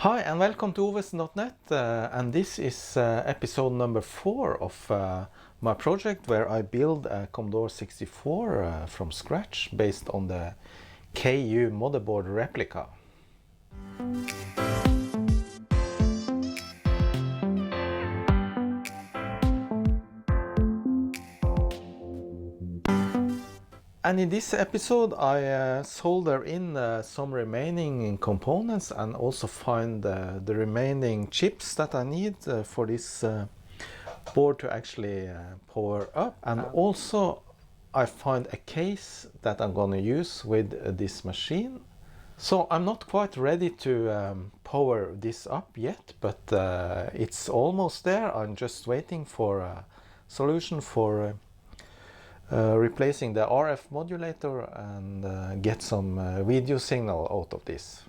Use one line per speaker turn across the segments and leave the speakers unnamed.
Hi and welcome to ovesen.net and this is episode number 4 of my project where I build a Commodore 64 from scratch based on the KU motherboard replica. And in this episode I solder in some remaining components and also find the remaining chips that I need for this board to actually power up. And also I find a case that I'm gonna use with this machine. So I'm not quite ready to power this up yet, but it's almost there. I'm just waiting for a solution for replacing the RF modulator and get some video signal out of this.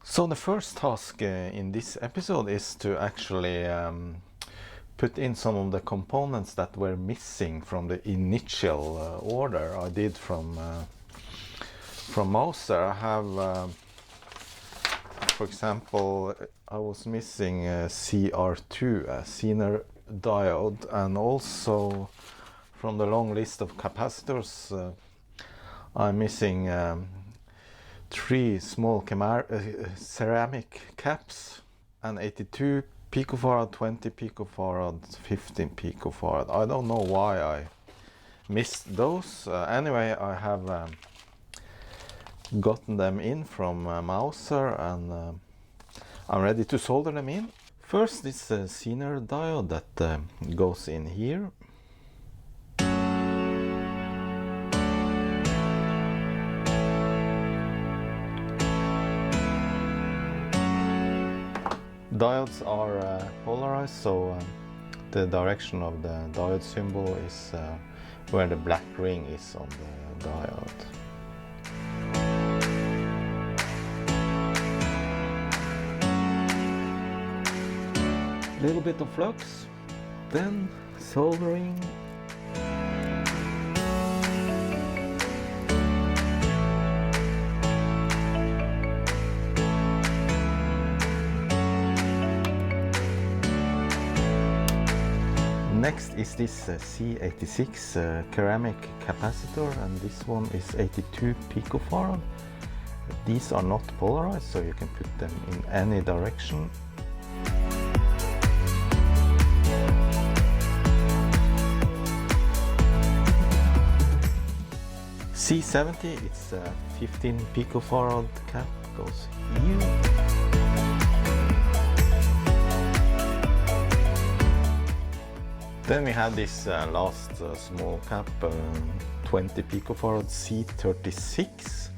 So the first task in this episode is to actually put in some of the components that were missing from the initial order I did from Mouser. I have, for example, I was missing CR2, a Zener diode, and also from the long list of capacitors, I'm missing 3 small ceramic caps, and 82 picofarad, 20 picofarad, 15 picofarad. I don't know why I missed those. Anyway, I have gotten them in from Mouser and I'm ready to solder them in. First, this Zener diode that goes in here. Diodes are polarized, so the direction of the diode symbol is where the black ring is on the diode. A little bit of flux, then soldering. Next is this C86 ceramic capacitor, and this one is 82 picofarad. These are not polarized, so you can put them in any direction. C70, it's a 15 picofarad cap, goes here. Then we have this last small cap, 20 picofarad C36.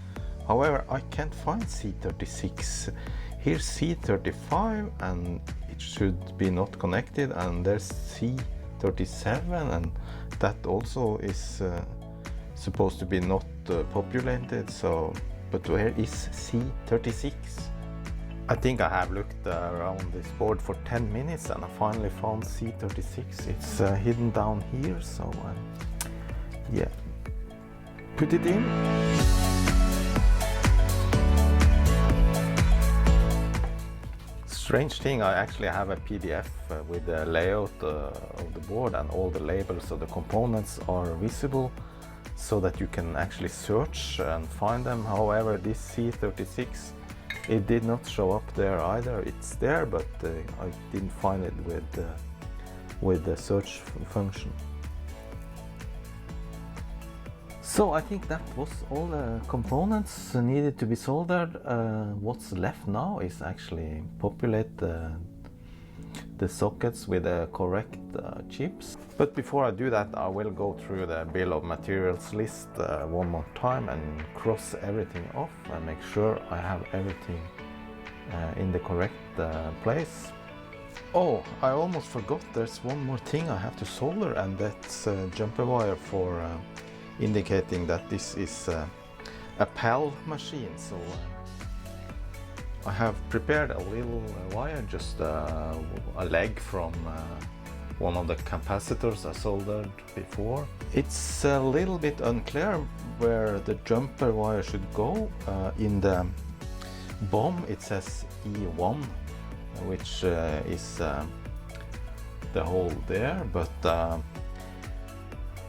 However, I can't find C36. Here's C35 and it should be not connected, and there's C37 and that also is supposed to be not populated. So, but where is C36? I think I have looked around this board for 10 minutes and I finally found C36. It's hidden down here, so yeah, put it in. Strange thing, I actually have a PDF with the layout of the board, and all the labels of the components are visible so that you can actually search and find them. However, this C36, it did not show up there either. It's there, but I didn't find it with the search function. So I think that was all the components needed to be soldered. What's left now is actually populate the sockets with the correct chips. But before I do that, I will go through the bill of materials list one more time and cross everything off and make sure I have everything in the correct place. Oh, I almost forgot, there's one more thing I have to solder, and that's a jumper wire for indicating that this is a PAL machine. So I have prepared a little wire, just a leg from one of the capacitors I soldered before. It's a little bit unclear where the jumper wire should go. In the BOM it says E1, which is the hole there, but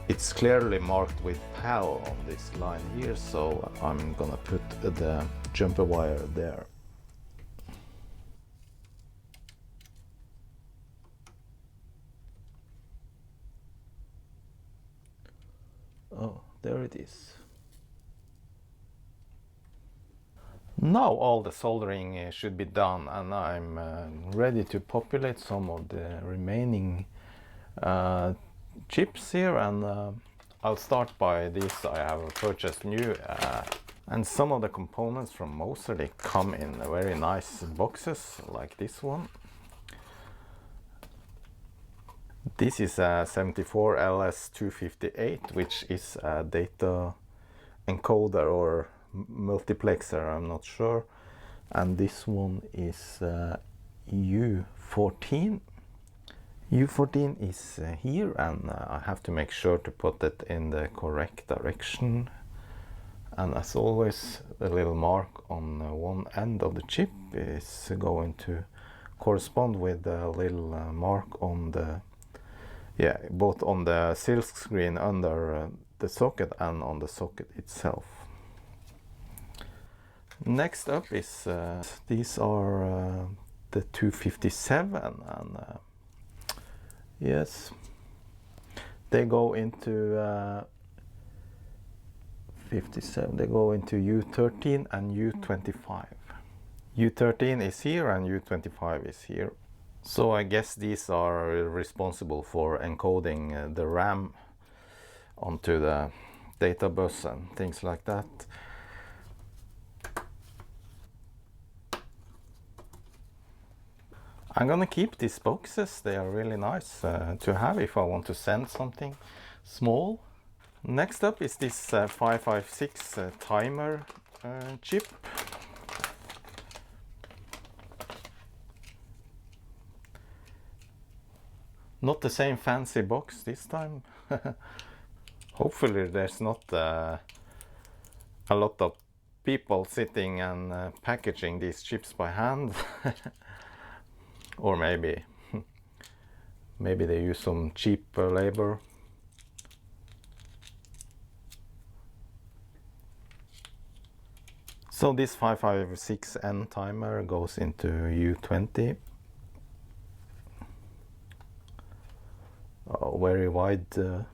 it's clearly marked with PAL on this line here, so I'm gonna put the jumper wire there. Oh, there it is. Now all the soldering should be done, and I'm ready to populate some of the remaining chips here, and I'll start by this. I have purchased new and some of the components from Moser, they come in very nice boxes like this one. This is a 74LS258, which is a data encoder or multiplexer, I'm not sure. And this one is U14. U14 is here, and I have to make sure to put it in the correct direction. And as always, the little mark on one end of the chip is going to correspond with the little mark on the, both on the silk screen under the socket and on the socket itself. Next up is these are the 257, and yes, they go into 57. They go into U13 and U25. U13 is here and U25 is here. So I guess these are responsible for encoding the RAM onto the data bus and things like that. I'm gonna keep these boxes. They are really nice to have if I want to send something small. Next up is this 556 timer chip. Not the same fancy box this time. Hopefully there's not a lot of people sitting and packaging these chips by hand. Or maybe they use some cheap labor. So this 556N timer goes into U20. Oh, very wide. I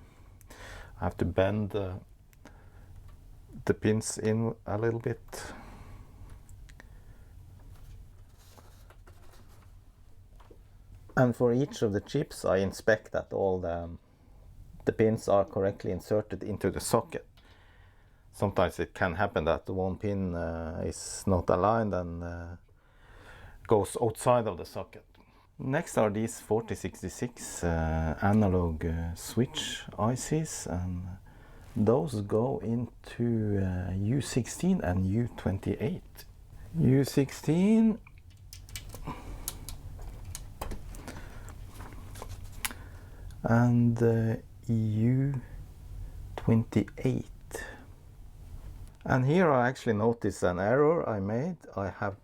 have to bend the pins in a little bit. And for each of the chips, I inspect that all the pins are correctly inserted into the socket. Sometimes it can happen that one pin is not aligned and goes outside of the socket. Next are these 4066 analog switch ICs, and those go into U16 and U28. U16 and U28. And here I actually noticed an error I made. I have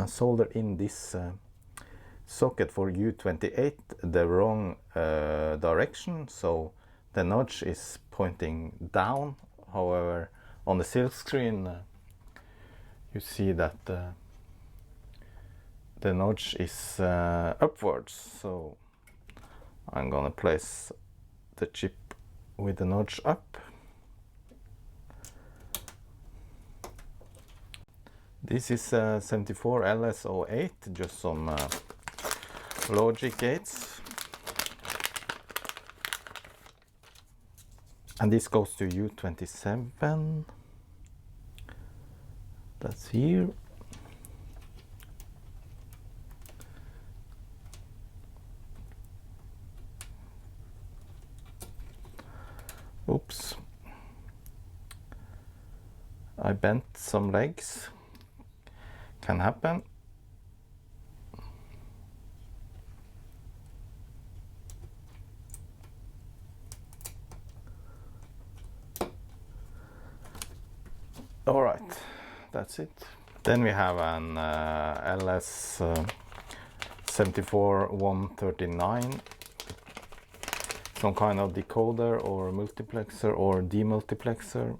soldered in this socket for U28 the wrong direction, so the notch is pointing down. However, on the silk screen you see that the notch is upwards, so I'm gonna place the chip with the notch up. This is 74LS08, just some logic gates. And this goes to U27. That's here. Oops. I bent some legs. Can happen. All right, that's it. Then we have an LS 74139, some kind of decoder or multiplexer or demultiplexer.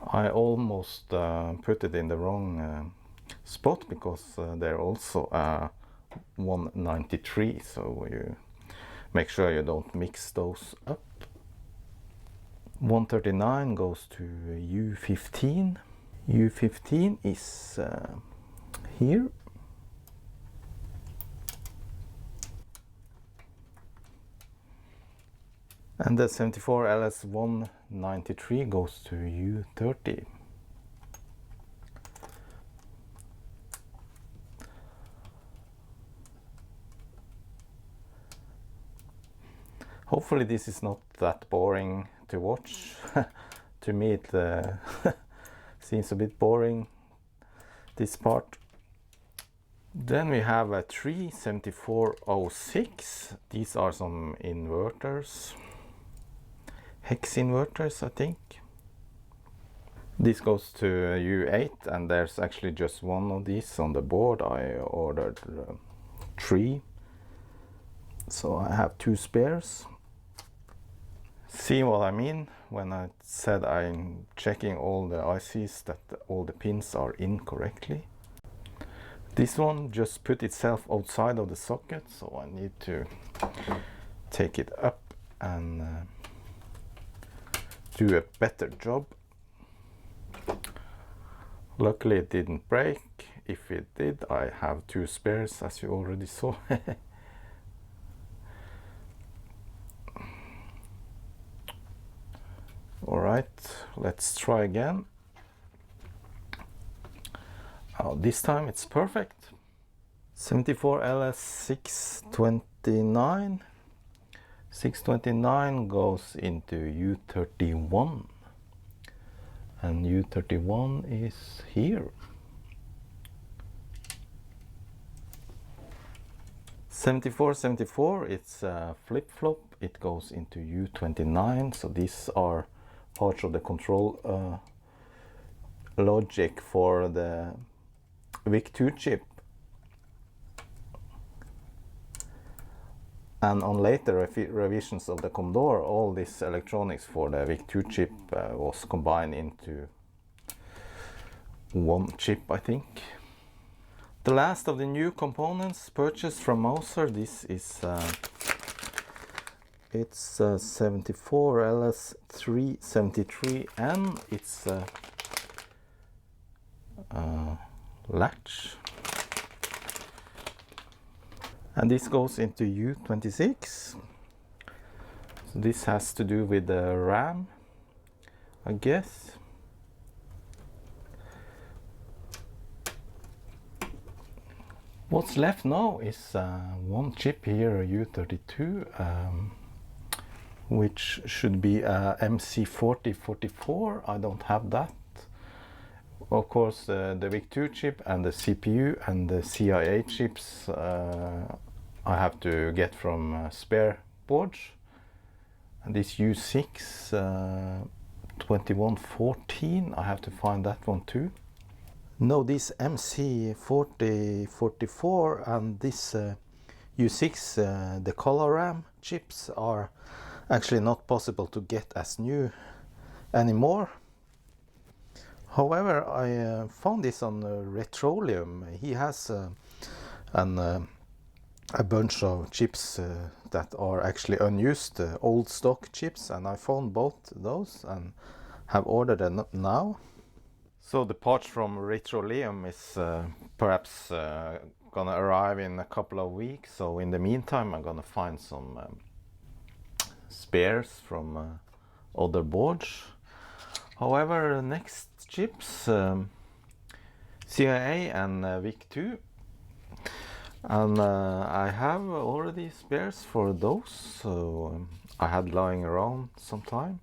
I almost put it in the wrong spot because they're also 193, so you make sure you don't mix those up. 139 goes to U15. U15 is here. And the 74LS193 goes to U30. Hopefully this is not that boring to watch. To me it seems a bit boring, this part. Then we have a 37406. These are some inverters, hex inverters, I think. This goes to U8, and there's actually just one of these on the board. I ordered 3, so I have 2 spares. See what I mean when I said I'm checking all the ICs that all the pins are in correctly. This one just put itself outside of the socket, so I need to take it up and do a better job. Luckily it didn't break. If it did, I have 2 spares, as you already saw. Alright, let's try again. Oh, this time it's perfect. 74LS629. 629 goes into U31. And U31 is here. 7474, it's a flip-flop. It goes into U29. So these are parts of the control logic for the VIC-2 chip. And on later revisions of the Commodore, all this electronics for the VIC-2 chip was combined into one chip, I think. The last of the new components purchased from Mouser, this is it's 74LS373N. It's a latch, and this goes into U26. So this has to do with the RAM, I guess. What's left now is one chip here, U32, which should be a MC4044. I don't have that. Of course, the VIC-2 chip and the CPU and the CIA chips I have to get from spare boards. And this U6 2114, I have to find that one too. No, this MC4044 and this U6, the color RAM chips, are actually not possible to get as new anymore. However, I found this on Retroleum. He has a bunch of chips that are actually unused, old stock chips, and I found both those and have ordered them now. So the parts from Retroleum is perhaps gonna arrive in a couple of weeks. So in the meantime, I'm gonna find some spares from other boards. However, next chips, CIA and VIC-2, and I have already spares for those, so I had lying around some time.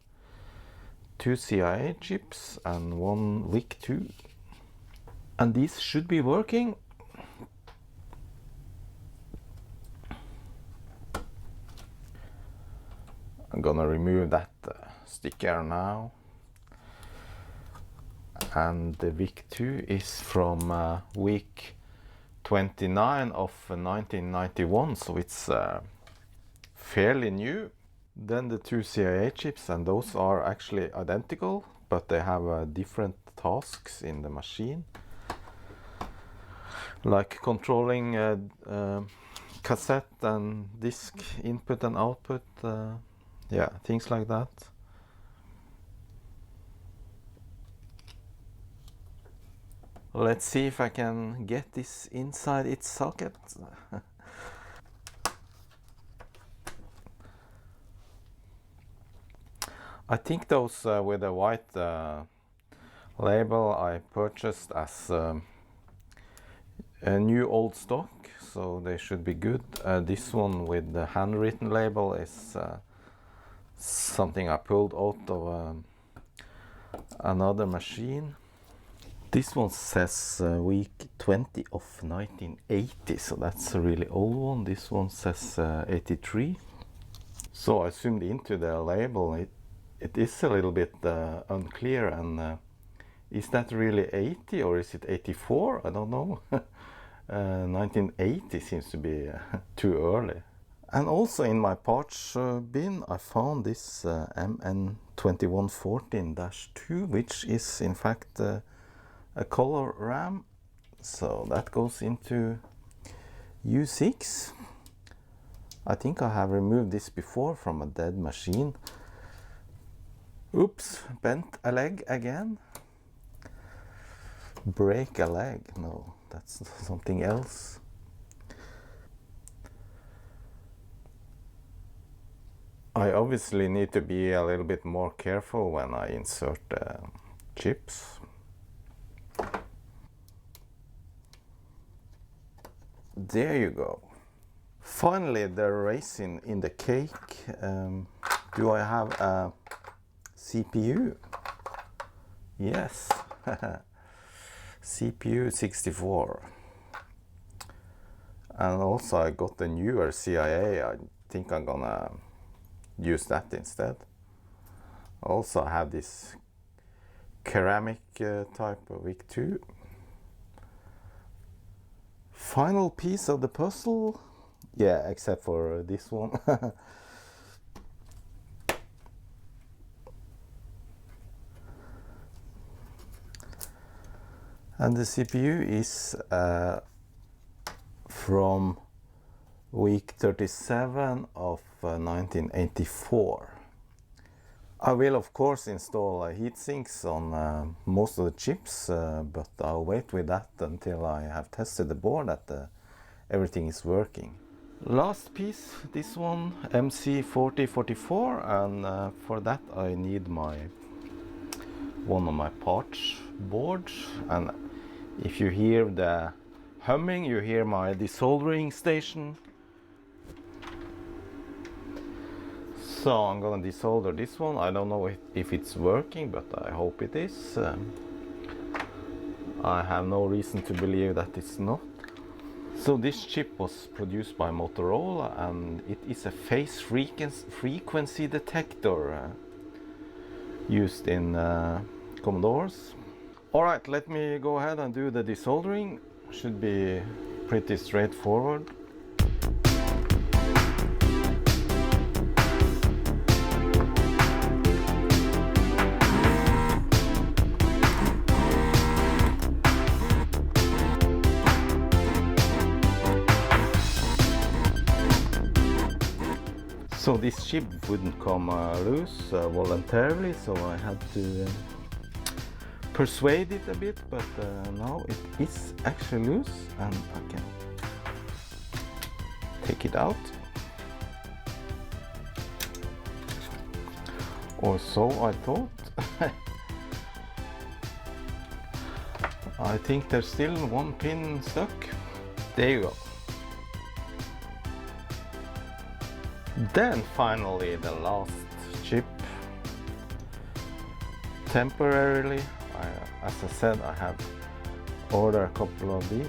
2 CIA chips and 1 VIC-2, and these should be working. I'm gonna remove that sticker now. And the VIC-2 is from week 29 of 1991, so it's fairly new. Then the two CIA chips, and those are actually identical, but they have different tasks in the machine, like controlling cassette and disk input and output, yeah, things like that. Let's see if I can get this inside its socket. I think those with a white label I purchased as a new old stock, so they should be good. This one with the handwritten label is something I pulled out of another machine. This one says week 20 of 1980, so that's a really old one. This one says 83. So I zoomed into the label. It is a little bit unclear, and is that really 80 or is it 84? I don't know. 1980 seems to be too early. And also in my parts bin I found this MN2114-2, which is in fact a color RAM, so that goes into U6. I think I have removed this before from a dead machine. Oops, bent a leg again. Break a leg, no, that's something else. I obviously need to be a little bit more careful when I insert chips. There you go. Finally, the raisin in the cake. Do I have a CPU? Yes. CPU 64. And also I got the newer CIA. I think I'm gonna use that instead. Also I have this ceramic type of VIC-2. Final piece of the puzzle, yeah, except for this one. And the CPU is from week 37 of 1984. I will of course install heat sinks on most of the chips, but I'll wait with that until I have tested the board that everything is working. Last piece, this one, MC4044, and for that I need one of my parts boards, and if you hear the humming, you hear my desoldering station. So I'm gonna desolder this one. I don't know if it's working, but I hope it is. I have no reason to believe that it's not. So this chip was produced by Motorola, and it is a phase frequency detector used in Commodores. Alright, let me go ahead and do the desoldering. Should be pretty straightforward. So this chip wouldn't come loose voluntarily, so I had to persuade it a bit, but now it is actually loose and I can take it out. Or so I thought. I think there's still one pin stuck. There you go. Then finally the last chip. Temporarily, as I said, I have ordered a couple of these.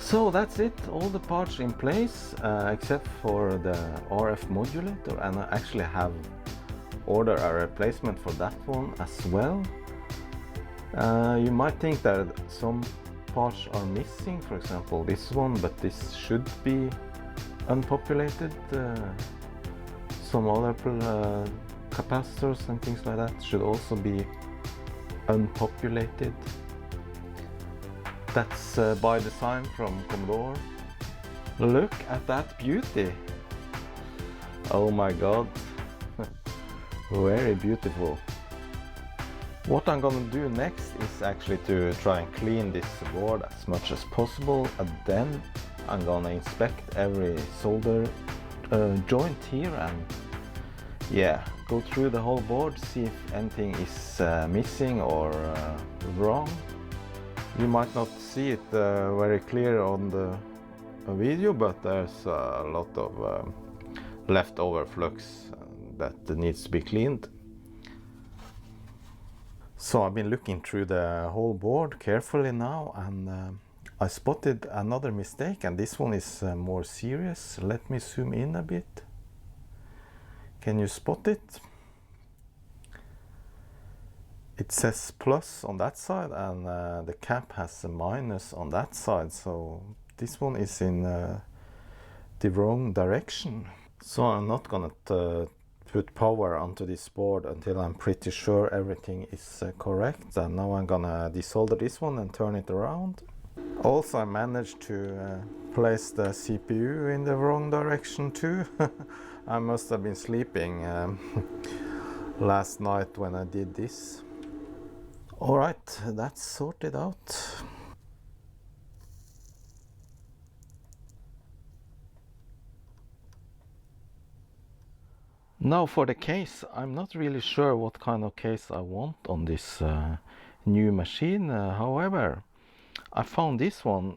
So that's it, all the parts in place except for the RF modulator, and I actually have ordered a replacement for that one as well. You might think that some parts are missing, for example this one, but this should be unpopulated. Some other capacitors and things like that should also be unpopulated. That's by design from Commodore. Look at that beauty! Oh my god, very beautiful. What I'm gonna do next is actually to try and clean this board as much as possible, and then I'm gonna inspect every solder joint here and yeah, go through the whole board, see if anything is missing or wrong. You might not see it very clear on the video, but there's a lot of leftover flux that needs to be cleaned. So I've been looking through the whole board carefully now, and I spotted another mistake, and this one is more serious. Let me zoom in a bit. Can you spot it? It says plus on that side, and the cap has a minus on that side, so this one is in the wrong direction. So I'm not gonna put power onto this board until I'm pretty sure everything is correct, and now I'm gonna desolder this one and turn it around. Also I managed to place the CPU in the wrong direction too. I must have been sleeping last night when I did this. Alright, that's sorted out. Now for the case, I'm not really sure what kind of case I want on this new machine. However, I found this one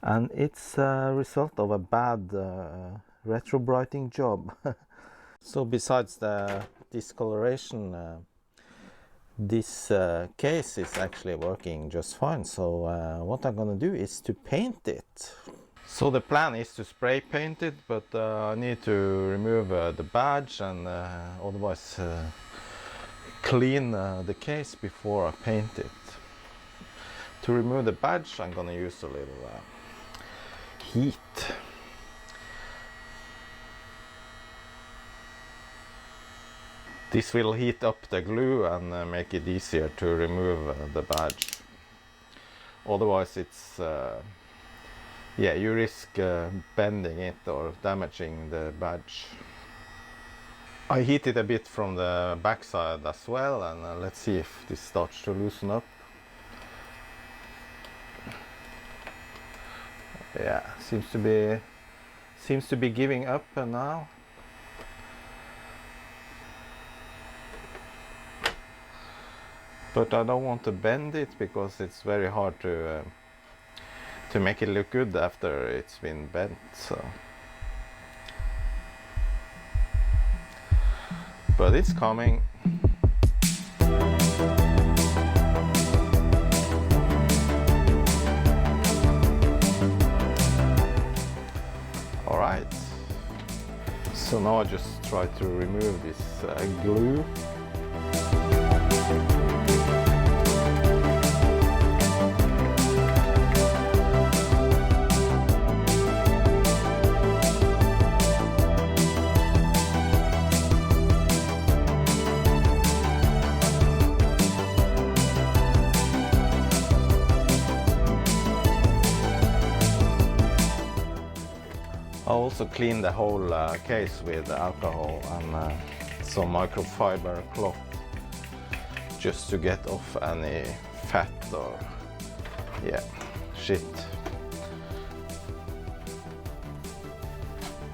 and it's a result of a bad retrobrighting job. So besides the discoloration, this case is actually working just fine. So what I'm gonna do is to paint it. So the plan is to spray paint it, but I need to remove the badge and otherwise clean the case before I paint it. To remove the badge, I'm gonna use a little heat. This will heat up the glue and make it easier to remove the badge. Otherwise it's yeah, you risk bending it or damaging the badge. I heat it a bit from the backside as well, and let's see if this starts to loosen up. Yeah, seems to be giving up now. But I don't want to bend it because it's very hard to make it look good after it's been bent. So, but it's coming. All right. So now I just try to remove this glue. I also clean the whole case with alcohol and some microfiber cloth just to get off any fat or yeah, shit.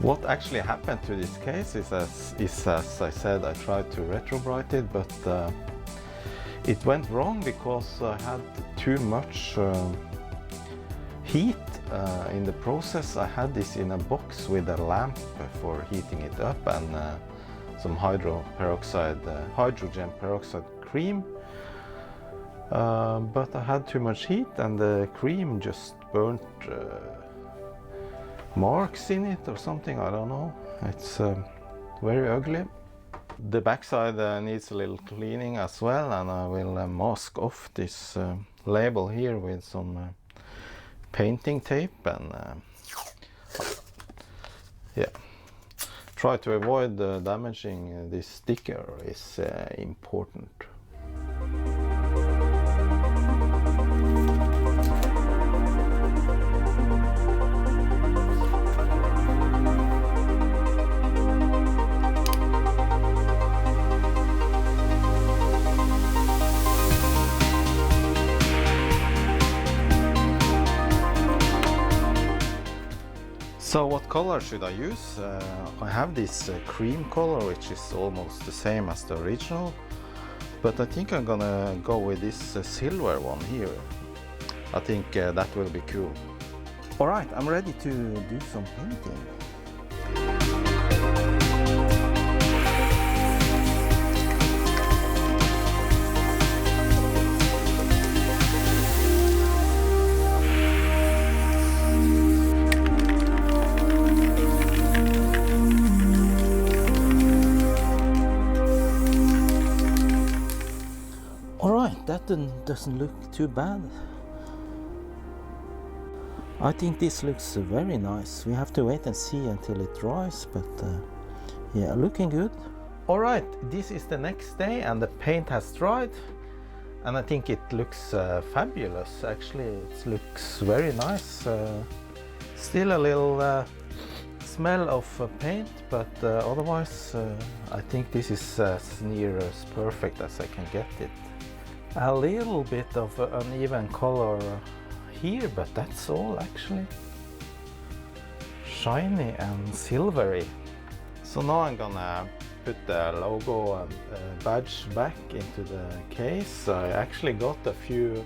What actually happened to this case is as I said, I tried to retrobright it, but it went wrong because I had too much heat in the process. I had this in a box with a lamp for heating it up and some hydrogen peroxide cream, but I had too much heat and the cream just burnt marks in it or something, I don't know. It's very ugly. The backside needs a little cleaning as well, and I will mask off this label here with some painting tape, and yeah, try to avoid damaging this sticker is important. So what color should I use? I have this cream color, which is almost the same as the original, but I think I'm gonna go with this silver one here. I think that will be cool. Alright, I'm ready to do some painting. That doesn't look too bad. I think this looks very nice. We have to wait and see until it dries, but yeah, looking good. Alright, this is the next day and the paint has dried, and I think it looks fabulous. Actually, it looks very nice. Still a little smell of paint, but otherwise I think this is as near as perfect as I can get it. A little bit of uneven color here, but that's all actually. Shiny and silvery. So now I'm gonna put the logo and badge back into the case. I actually got a few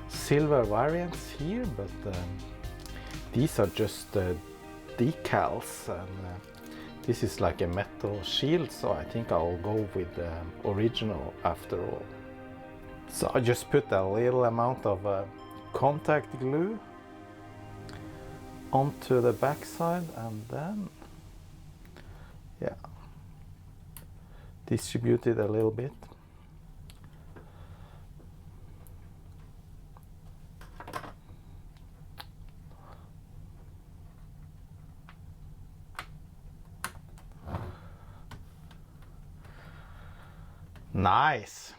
silver variants here, but these are just decals, and this is like a metal shield, so I think I'll go with the original after all. So I just put a little amount of contact glue onto the backside, and then yeah, distribute it a little bit. Nice.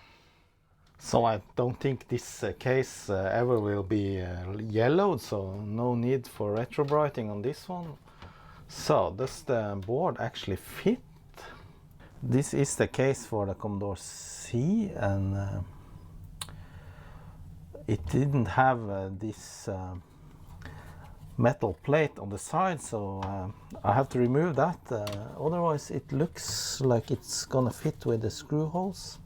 So I don't think this case ever will be yellowed, so no need for retrobrighting on this one. So does the board actually fit? This is the case for the Commodore C, and it didn't have this metal plate on the side, so I have to remove that. Otherwise it looks like it's gonna fit with the screw holes.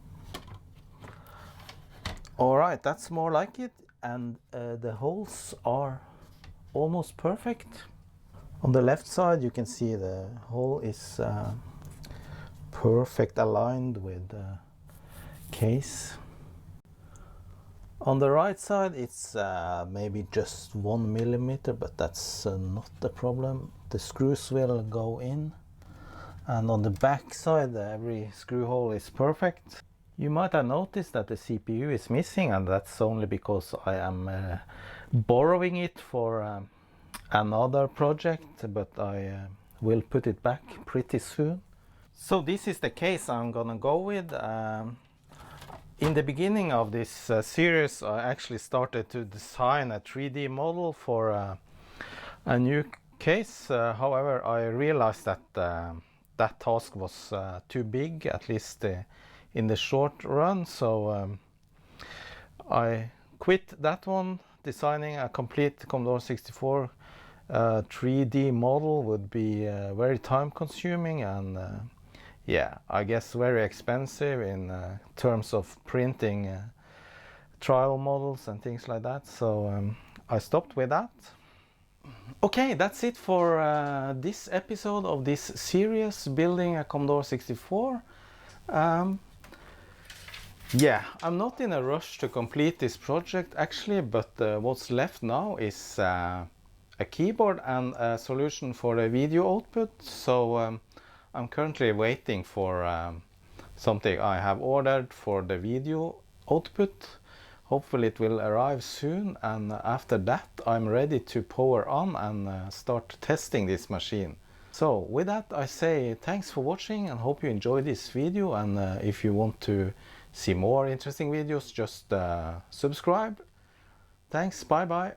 Alright, that's more like it, and the holes are almost perfect. On the left side you can see the hole is perfect aligned with the case. On the right side it's maybe just 1 millimeter, but that's not the problem. The screws will go in, and on the back side every screw hole is perfect. You might have noticed that the CPU is missing, and that's only because I am borrowing it for another project, but I will put it back pretty soon. So this is the case I'm gonna go with. In the beginning of this series I actually started to design a 3D model for a new case. However, I realized that that task was too big, at least in the short run, so I quit that one. Designing a complete Commodore 64 3D model would be very time consuming, and yeah, I guess very expensive in terms of printing trial models and things like that, so I stopped with that. Okay, that's it for this episode of this series, building a Commodore 64. Yeah, I'm not in a rush to complete this project actually, but what's left now is a keyboard and a solution for the video output. So I'm currently waiting for something I have ordered for the video output. Hopefully it will arrive soon, and after that I'm ready to power on and start testing this machine. So with that I say thanks for watching and hope you enjoyed this video, and if you want to see more interesting videos, just subscribe. Thanks, bye bye.